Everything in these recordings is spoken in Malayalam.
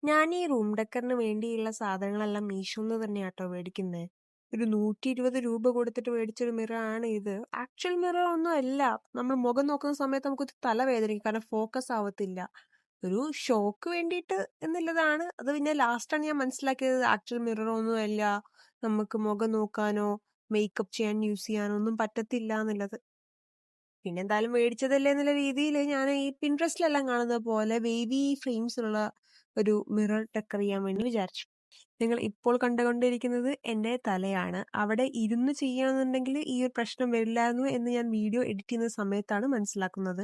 ഞാൻ ഈ റൂം ഡെക്കറിന് വേണ്ടിയുള്ള സാധനങ്ങളെല്ലാം മീഷോന്ന് തന്നെയാട്ടോ മേടിക്കുന്നത്. ഒരു 120 രൂപ കൊടുത്തിട്ട് മേടിച്ചൊരു മിറർ ആണ് ഇത്. ആക്ച്വൽ മിറർ ഒന്നും അല്ല. നമ്മൾ മുഖം നോക്കുന്ന സമയത്ത് നമുക്ക് തലവേദനിക്കും, കാരണം ഫോക്കസ് ആവത്തില്ല. ഒരു ഷോക്ക് വേണ്ടിയിട്ട് എന്നുള്ളതാണ്. അത് പിന്നെ ലാസ്റ്റാണ് ഞാൻ മനസ്സിലാക്കിയത് ആക്ച്വൽ മിറർ ഒന്നും അല്ല. നമുക്ക് മുഖം നോക്കാനോ മേക്കപ്പ് ചെയ്യാൻ യൂസ് ചെയ്യാനോ ഒന്നും പറ്റത്തില്ല എന്നുള്ളത്. പിന്നെ എന്തായാലും മേടിച്ചതല്ലേ എന്നുള്ള രീതിയിൽ ഞാൻ ഈ പിൻട്രസ്റ്റിലെല്ലാം കാണുന്ന പോലെ വേവി ഫ്രെയിംസ് ഉള്ള ഒരു മിറർ ഡെക്കർ ചെയ്യാൻ വേണ്ടി വിചാരിച്ചു. നിങ്ങൾ ഇപ്പോൾ കണ്ടുകൊണ്ടിരിക്കുന്നത് എൻ്റെ തലയാണ്. അവിടെ ഇരുന്ന് ചെയ്യുകയാണെന്നുണ്ടെങ്കിൽ ഈ ഒരു പ്രശ്നം വരില്ലായിരുന്നു എന്ന് ഞാൻ വീഡിയോ എഡിറ്റ് ചെയ്യുന്ന സമയത്താണ് മനസ്സിലാക്കുന്നത്.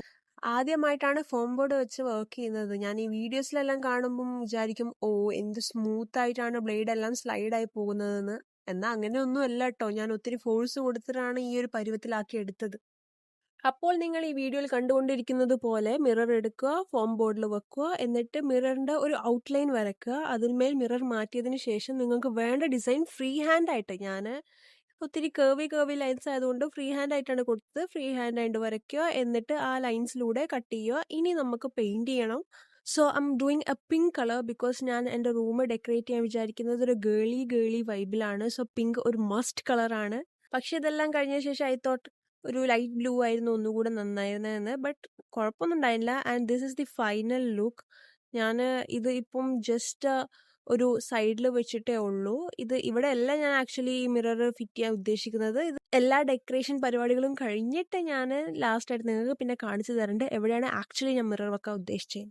ആദ്യമായിട്ടാണ് ഫോം ബോർഡ് വെച്ച് വർക്ക് ചെയ്യുന്നത്. ഞാൻ ഈ വീഡിയോസിലെല്ലാം കാണുമ്പം വിചാരിക്കും, ഓ എന്ത് സ്മൂത്ത് ആയിട്ടാണ് ബ്ലേഡ് എല്ലാം സ്ലൈഡായി പോകുന്നതെന്ന്. എന്നാൽ അങ്ങനെയൊന്നും അല്ല കേട്ടോ. ഞാൻ ഒത്തിരി ഫോഴ്സ് കൊടുത്തിട്ടാണ് ഈ ഒരു പരുവത്തിലാക്കി എടുത്തത്. അപ്പോൾ നിങ്ങൾ ഈ വീഡിയോയിൽ കണ്ടുകൊണ്ടിരിക്കുന്നത് പോലെ മിറർ എടുക്കുക, ഫോം ബോർഡിൽ വെക്കുക, എന്നിട്ട് മിററിന്റെ ഒരു ഔട്ട്ലൈൻ വരയ്ക്കുക. അതിന്മേൽ മിറർ മാറ്റിയതിന് ശേഷം നിങ്ങൾക്ക് വേണ്ട ഡിസൈൻ ഫ്രീ ഹാൻഡ് ആയിട്ട്, ഞാൻ ഒത്തിരി കേർവി ലൈൻസ് ആയതുകൊണ്ട് ഫ്രീ ഹാൻഡ് ആയിട്ടാണ് കൊടുത്തത്. ഫ്രീ ഹാൻഡ് ആയിട്ട് വരയ്ക്കുക, എന്നിട്ട് ആ ലൈൻസിലൂടെ കട്ട് ചെയ്യുക. ഇനി നമുക്ക് പെയിന്റ് ചെയ്യണം. So I am doing A pink colour because ഞാൻ എൻ്റെ റൂം ഡെക്കറേറ്റ് ചെയ്യാൻ വിചാരിക്കുന്നത് ഒരു ഗേളി വൈബിലാണ്. സോ പിങ്ക് ഒരു മസ്റ്റ് കളറാണ്. പക്ഷെ ഇതെല്ലാം കഴിഞ്ഞ ശേഷം ഐ തോട്ട് ഒരു ലൈറ്റ് ബ്ലൂ ആയിരുന്നു ഒന്നുകൂടെ നന്നായിരുന്നതെന്ന്. ബട്ട് കുഴപ്പമൊന്നും ഉണ്ടായില്ല. And this is the final look. ഞാൻ ഇത് ഇപ്പം ജസ്റ്റ് ഒരു സൈഡിൽ വെച്ചിട്ടേ ഉള്ളൂ. ഇത് ഇവിടെ അല്ല ഞാൻ ആക്ച്വലി ഈ മിറർ ഫിറ്റ് ചെയ്യാൻ ഉദ്ദേശിക്കുന്നത്. ഇത് എല്ലാ ഡെക്കറേഷൻ പരിപാടികളും കഴിഞ്ഞിട്ട് ഞാൻ ലാസ്റ്റ് ആയിട്ട് നിങ്ങൾക്ക് പിന്നെ കാണിച്ചു തരുന്നുണ്ട് എവിടെയാണ് ആക്ച്വലി ഞാൻ മിറർ വെക്കാൻ ഉദ്ദേശിച്ചത്.